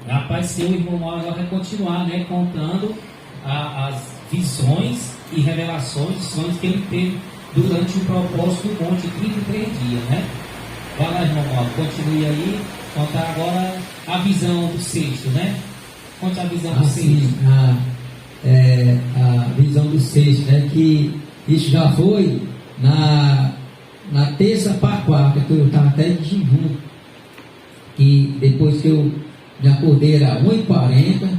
Rapaz, seu irmão Mauro vai continuar, né, contando as visões e revelações, sonhos que ele teve durante o propósito do monte, 33 dias, né? Vai lá, irmão Mauro, continue aí, contar agora a visão do sexto, né? Conte a visão do sexto. A visão do sexto, né? Que isso já foi na terça para quarta, que eu estava até de jejum, que depois que eu me acordei era 1h40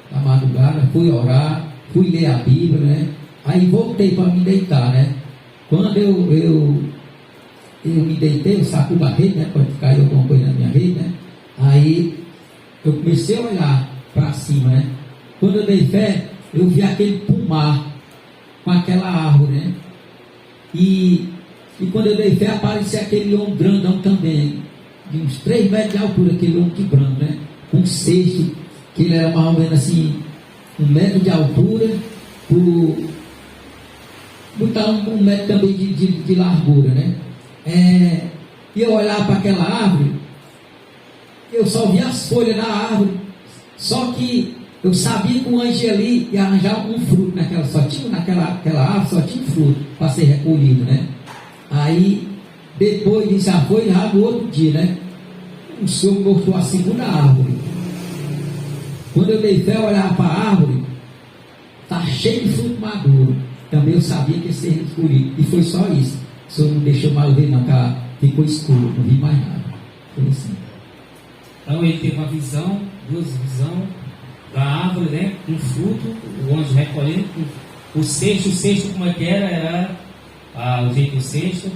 da madrugada, fui orar, fui ler a Bíblia, né? Aí voltei para me deitar, né? Quando eu me deitei, eu sacudi a rede, né? Pode cair alguma coisa na minha rede, né? Aí eu comecei a olhar para cima, né? Quando eu dei fé, eu vi aquele pomar com aquela árvore, né? E quando eu dei fé, apareceu aquele homem grandão também, de uns 3 metros de altura, aquele homem que branco, né? Um cesto, que ele era mais ou menos assim, 1 metro de altura, botar 1 metro também de largura, né? E eu olhar para aquela árvore, eu só via as folhas da árvore, só que eu sabia que o anjo ali ia arranjar um fruto naquela, só tinha naquela árvore, só tinha um fruto para ser recolhido, né? Aí, depois disso, já foi já no outro dia, né? O Senhor mostrou a segunda árvore. Quando eu dei fé, olhar para a árvore, está cheio de fruto maduro. Também eu sabia que ia ser escolhido. E foi só isso. O Senhor não deixou mais ver, não, que ficou escuro, não vi mais nada. Foi assim. Então ele teve uma visão, 2 visões da árvore, né? Um fruto, o anjo recolhendo. O sexto como é que era? O jeito do sexto?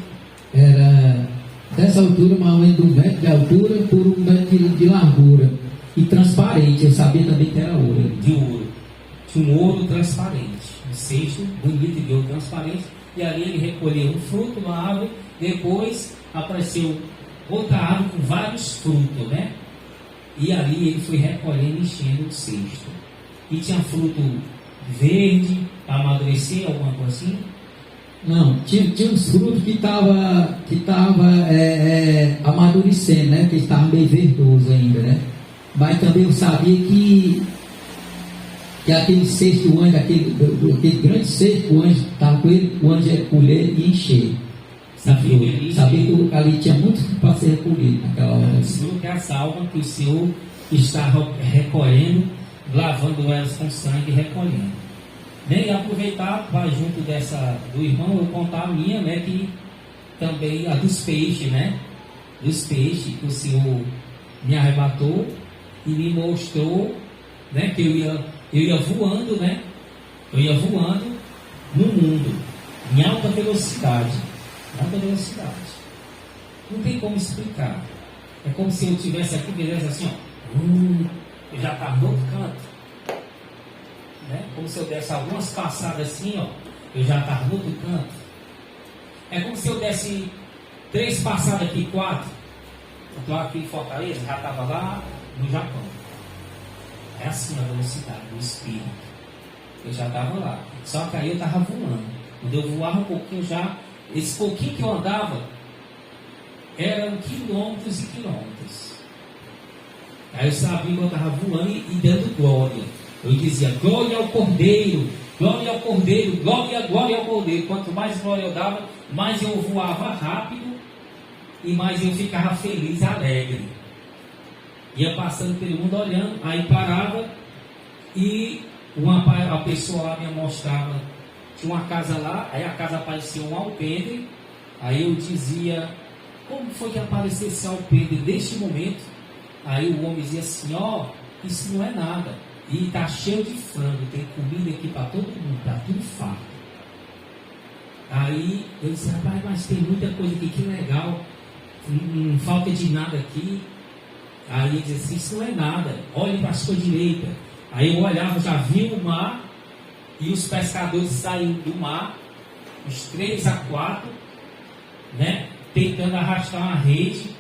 Era dessa altura, mais ou menos de 1 metro de altura por 1 metro de largura. E transparente, eu sabia também que era ouro. De ouro. Tinha um ouro transparente. Um cesto bonito de ouro transparente. E ali ele recolheu um fruto, uma árvore. Depois apareceu outra árvore com vários frutos, né? E ali ele foi recolhendo e enchendo o cesto. E tinha fruto verde, para amadurecer, alguma coisa assim? Não, tinha uns frutos que tava amadurecendo, né? Que estavam meio verdoso ainda, né? Mas também eu sabia que aquele cesto, o anjo, aquele grande cesto, o anjo estava com ele, o anjo ia colher e encher. Sabia que ali tinha muito para ser recolhido naquela hora. O Senhor que é a salva, que o Senhor está recolhendo, lavando elas com sangue e recolhendo. E aproveitar para junto do irmão, eu contar a minha, né? Que também a dos peixes, né? Dos peixes que o Senhor me arrebatou e me mostrou, né? Que eu ia voando, né? Eu ia voando no mundo, em alta velocidade. Alta velocidade. Não tem como explicar. É como se eu estivesse aqui, beleza, assim, ó. Eu já estava no outro canto. Né? Como se eu desse algumas passadas assim, ó. Eu já estava no outro canto. É como se eu desse 3 passadas aqui, 4. Eu estou aqui em Fortaleza, já estava lá no Japão. É assim a velocidade do espírito. Eu já estava lá. Só que aí eu estava voando. Quando eu voava um pouquinho já, esse pouquinho que eu andava eram quilômetros e quilômetros. Aí eu sabia que eu estava voando e dando glória. Eu dizia, glória ao Cordeiro, glória ao Cordeiro, glória ao Cordeiro. Quanto mais glória eu dava, mais eu voava rápido e mais eu ficava feliz, alegre. Ia passando pelo mundo olhando, aí parava e a pessoa lá me mostrava, tinha uma casa lá, aí a casa aparecia um alpendre, aí eu dizia, como foi que apareceu esse alpendre neste momento? Aí o homem dizia assim, ó, isso não é nada, e está cheio de frango, tem comida aqui para todo mundo, está tudo farto. Aí eu disse, rapaz, mas tem muita coisa aqui, que legal, não falta de nada aqui. Aí ele dizia assim, isso não é nada, olhe para a sua direita. Aí eu olhava, já vi o mar, e os pescadores saindo do mar, uns 3 a 4, né, tentando arrastar uma rede.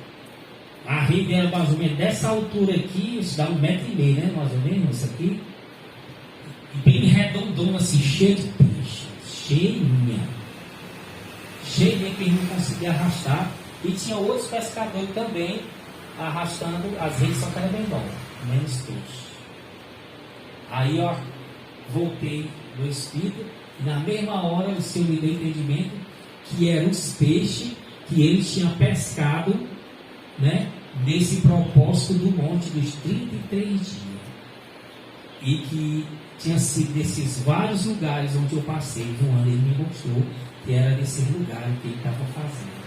A rede era mais ou menos dessa altura aqui, isso dá 1,5 metro, né, mais ou menos, isso aqui. E bem redondona assim, cheio de peixe, cheinha, que eles não conseguiam arrastar. E tinha outros pescadores também, arrastando as redes, só que era menor, menos peixe. Aí eu voltei no Espírito, e na mesma hora o Senhor me deu entendimento que eram os peixes que ele tinha pescado, né, nesse propósito do monte dos 33 dias. E que tinha sido desses vários lugares onde eu passei voando, ele me mostrou que era desse lugar que ele estava fazendo.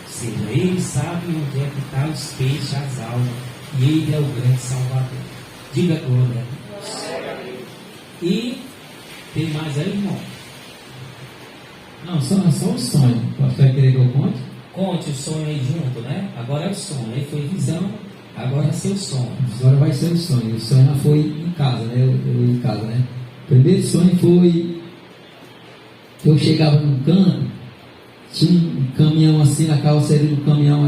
Ou seja, ele sabe onde é que estão os peixes, as almas, e ele é o grande Salvador. Diga glória a Deus. E tem mais aí, irmão? Não, só um sonho. Você vai querer que eu conte? Conte o sonho aí junto, né? Agora é o sonho, aí foi visão, agora é seu sonho. Agora vai ser o sonho. O sonho já foi em casa, né? Eu em casa, né? O primeiro sonho foi que eu chegava num canto, tinha um caminhão assim na carroceria do caminhão,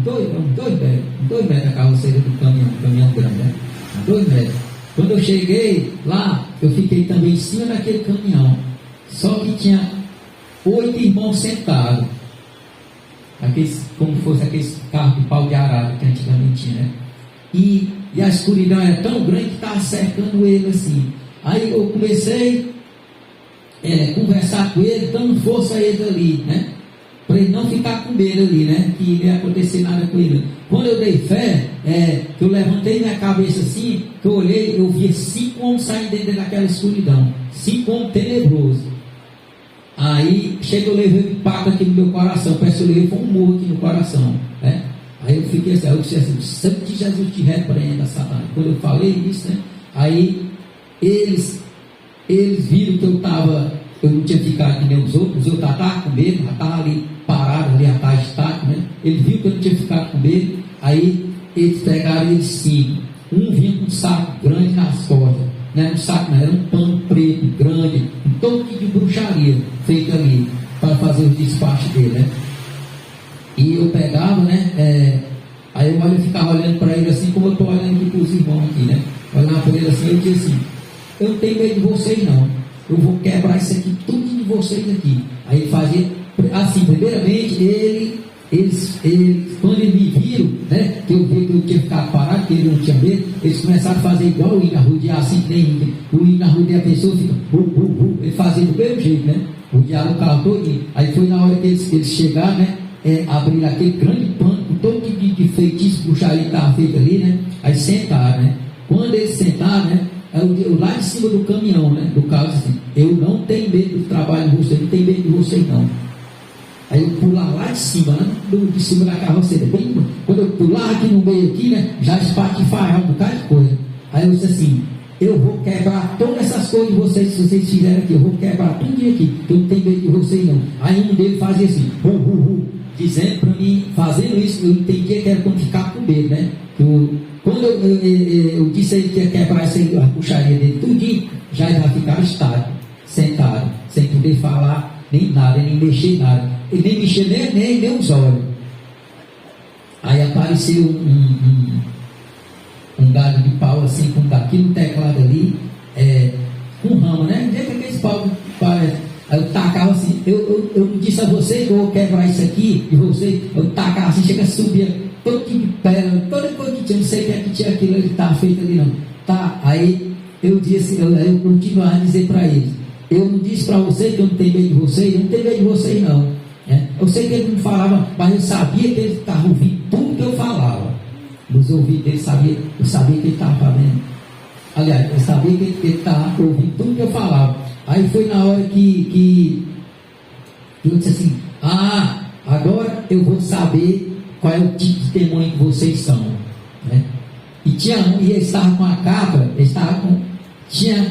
dois metros a carroceria do caminhão, um caminhão grande, né? 2 metros. Quando eu cheguei lá, eu fiquei também em cima daquele caminhão. Só que tinha 8 irmãos sentados. Como fosse aqueles carros de pau de arara que antigamente tinha, né? E a escuridão era tão grande que estava cercando ele assim. Aí eu comecei a conversar com ele, dando força a ele ali, né? Para ele não ficar com medo ali, né? Que não ia acontecer nada com ele. Quando eu dei fé, que eu levantei minha cabeça assim, que eu olhei, eu via 5 homens saindo dentro daquela escuridão. 5 homens tenebrosos. Aí chega, eu levei um impacto aqui no meu coração, parece que eu levei um murro aqui no coração, né? Aí eu fiquei assim, eu disse assim, o sangue de Jesus te repreenda, Satanás. Quando eu falei isso, né? Aí eles viram que eu não tinha ficado que nem os outros já estavam com medo, já estavam ali parados, ali atrás de taco, né? Eles viram que eu não tinha ficado com medo, aí eles pegaram eles 5, um vinha com um saco grande nas costas, não era um saco, não, era um pano preto, grande, um todo tipo de bruxaria feito ali, para fazer o despacho dele, né? E eu pegava, né? Aí eu ficava olhando para ele assim, como eu estou olhando aqui para os irmãos aqui, né? Olhava para ele assim, eu dizia assim, eu não tenho medo de vocês não, eu vou quebrar isso aqui, tudo de vocês aqui. Aí ele fazia, assim, primeiramente, eles, quando eles me viram, né, que eu vi que eu tinha ficado parado, que ele não tinha medo, eles começaram a fazer igual o hino arrodear, assim, que nem o hino arrodeia a pessoa, fica, ele fazia do mesmo jeito, né, rodearam o carro todinho. Aí foi na hora que eles chegaram, né, abriram aquele grande pano, com todo tipo de feitiço, bruxaria que estava feito ali, né, aí sentaram, né, quando eles sentaram, né, eu lá em cima do caminhão, né, do carro, assim, eu não tenho medo do trabalho de vocês, não tenho medo de vocês não. Aí eu pular lá de cima, né, de cima da carroceria, bem, quando eu pular aqui no meio aqui, né, já espatifar um bocado de coisa. Aí eu disse assim, eu vou quebrar todas essas coisas de vocês, que vocês fizeram aqui, eu vou quebrar tudo aqui, eu não tenho medo de vocês não. Aí um deles fazia assim, dizendo para mim, fazendo isso, eu entendia que era quando ficar com medo, né, quando eu disse a ele que ia quebrar a puxaria dele tudinho, já ficaram estáticos, sentados, sem poder falar nem nada, nem mexer nada. Ele nem mexia nem os olhos. Aí apareceu um galho de pau assim, com daquilo, um teclado ali, com rama, né? Onde é que aqueles pau parece? Aí eu tacava assim, eu não disse a você que eu vou quebrar isso aqui, e você, eu tacava assim, chega a subir, todo tipo de pedra, toda coisa que tinha, não sei o que é que tinha aquilo que estava feito ali não. Tá, aí eu disse, eu continuava a dizer para eles, eu não disse para vocês que eu não tenho medo de vocês, eu não tenho medo de vocês não. Eu sei que ele não falava, mas eu sabia que ele estava ouvindo tudo que eu falava. Nos ouvidos dele, eu sabia que ele estava fazendo. Aliás, eu sabia que ele estava ouvindo tudo que eu falava. Aí foi na hora que eu disse assim, agora eu vou saber qual é o tipo de demônio que vocês são, né? E ele estava com a capa, tinha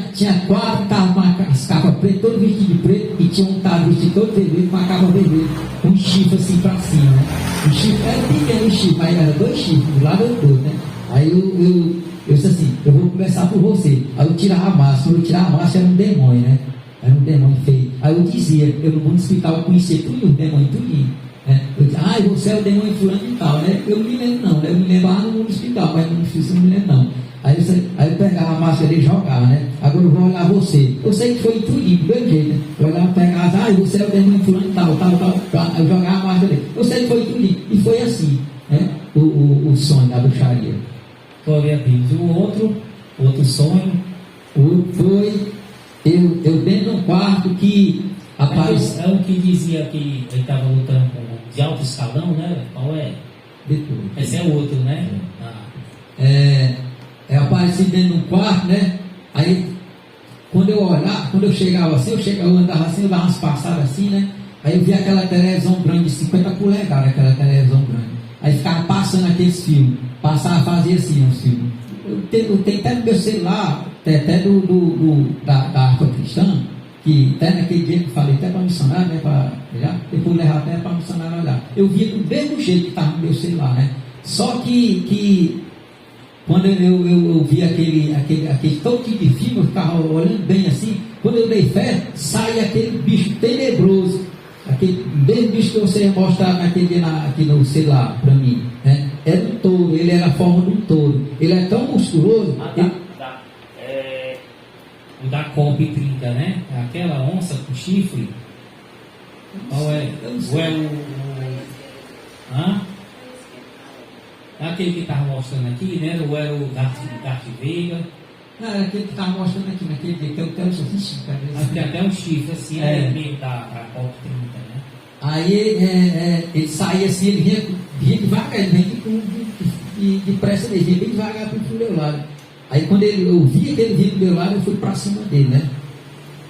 4 que estavam com as capas pretas, todo vestido de preto, e tinha um que estava vestido todo vermelho, com a capa vermelha, com um chifre assim para cima, né? O chifre era pequeno, o chifre, mas era 2 chifres, do lado do outro, né? Aí eu disse assim, eu vou começar por você. Aí eu tirava a máscara, quando eu tirava a máscara era um demônio, né? Era um demônio feio. Aí eu dizia, eu no mundo espiritual eu conhecia tudo, o demônio, tudinho. Eu disse, você é o demônio fulano e tal, né? Eu não me lembro não, né? Eu me lembrava no mundo espiritual, mas no mundo físico eu não me lembro não. Aí eu pegava a máscara e jogava, né? Agora eu vou olhar você. Eu sei que foi tudinho, do mesmo jeito, né? Eu olhava, pegava, você é o demônio fulano e tal. Eu jogava a máscara dele. Eu sei que foi tudinho. E foi assim, né? O sonho da bruxaria. Glória a Deus. E o outro sonho? Foi eu dentro de um quarto que apareceu. É o que dizia que ele estava lutando de alto escalão, né? Qual é? Esse é o outro, né? Apareci dentro de um quarto, né? Aí quando eu chegava assim, eu andava assim, eu dava umas passadas assim, né? Aí eu vi aquela televisão grande de 50 polegadas, aquela televisão grande. Aí ficava passando aqueles filmes. Passava, fazia assim os filmes. Eu tenho até no meu celular, até da Arca Cristã, que até naquele dia que eu falei até para missionário, né? Depois levar até para missionário olhar. Eu via do mesmo jeito que estava no meu celular, né? Só que quando eu vi aquele todo tipo de filme, eu ficava olhando bem assim. Quando eu dei fé, saía aquele bicho tenebroso, aquele mesmo bicho que você mostrar naquele dia aqui no celular para mim, né? Era um touro, ele era a forma de um touro. Ele é tão musculoso. O da COP30, né? Aquela onça com chifre. Ou é aquele que estava mostrando aqui, né? Ou era o Darth Vader? Não, era aquele que estava mostrando aqui naquele dia, que eu quero só chifre. Tem até um chifre assim, meio da COP30, né? Aí ele saía assim, ele vinha devagar, ele vinha depressa, ele vinha bem devagar para o meu lado. Aí quando eu via que ele vinha do meu lado, eu fui para cima dele, né?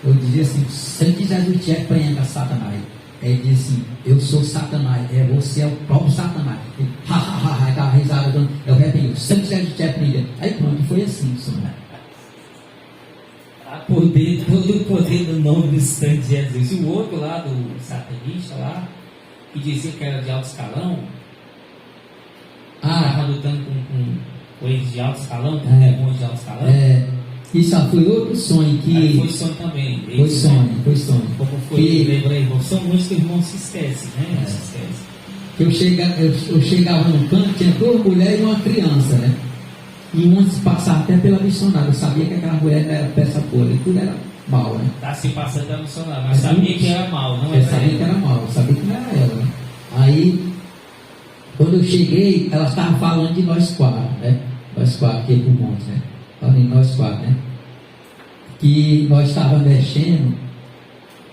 Eu dizia assim: se ele quiser do te repreenda Satanás. Aí ele dizia assim: eu sou Satanás, você é o próprio Satanás. Ele, aquela risada dando, eu repreendo, se ele quiser do te repreender. Aí pronto, foi assim, Satanás. Todo o poder do nome do Santo Jesus. E o outro lá, do satanista lá, que dizia que era de alto escalão, estava lutando com eles de alto escalão, com demônios de alto escalão. Isso foi outro sonho que. Aí foi sonho também. Foi sonho. Como foi? Lembra aí, são muitos que o irmão se esquece, né? Não se esquece. Eu chegava num canto, tinha 2 mulheres e uma criança, né? E uma se passava até pela missionária. Eu sabia que aquela mulher não era peça boa, tudo era mal, né? Está se passando pela missionária, mas sabia que era mal, não era? Eu sabia que era mal, eu sabia que não era ela, né? Aí, quando eu cheguei, ela estava falando de nós 4, né? Nós 4 que ia pro monte, né? Falando em nós 4, né? Que nós estávamos mexendo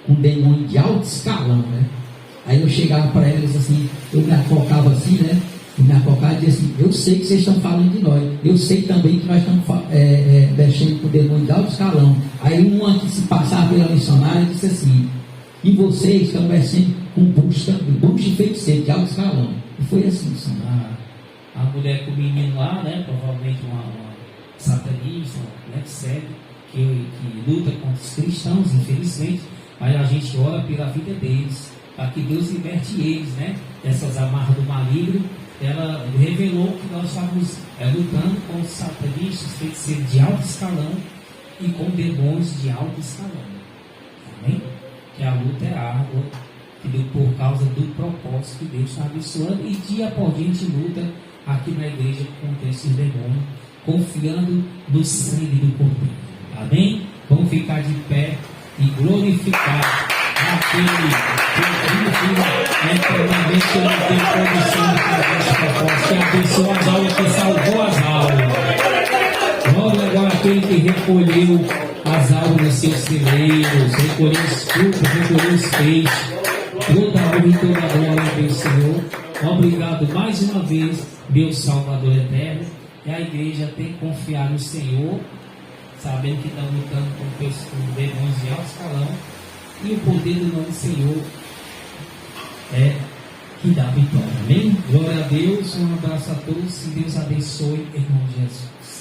com um demônio de alto escalão, né? Aí eu chegava para eles assim, eu me afocava assim, né? E me afocava e dizia assim: eu sei que vocês estão falando de nós, eu sei também que nós estamos mexendo com o demônio de alto escalão. Aí uma que se passava pela missionária disse assim: e vocês estão mexendo com bucho de feiticeiro de alto escalão. E foi assim, a mulher com o menino lá, né? Provavelmente uma satanista, né? Que luta contra os cristãos, infelizmente, mas a gente ora pela vida deles, para que Deus liberte eles, né? Dessas amarras do maligno. Ela revelou que nós estávamos lutando com os satanistas, feiticeiros de alto escalão e com demônios de alto escalão. Amém? Que a luta é árdua, por causa do propósito que Deus está abençoando, e dia por dia a gente luta aqui na igreja contra esses demônios, confiando no sangue do Cordeiro. Amém? Vamos ficar de pé e glorificar aquele que eternamente não tem condição de fazer essa proposta, que abençoou as almas, que salvou as almas. Glória agora aquele que recolheu as almas dos seus celeiros, recolheu os frutos, recolheu os peixes. Toda a honra e toda a glória, meu Senhor. Obrigado mais uma vez, meu Salvador eterno. E a igreja tem que confiar no Senhor, sabendo que está lutando com demônios de alto escalão. E o poder do nome do Senhor é que dá vitória. Amém? Glória a Deus, um abraço a todos e Deus abençoe em nome de Jesus.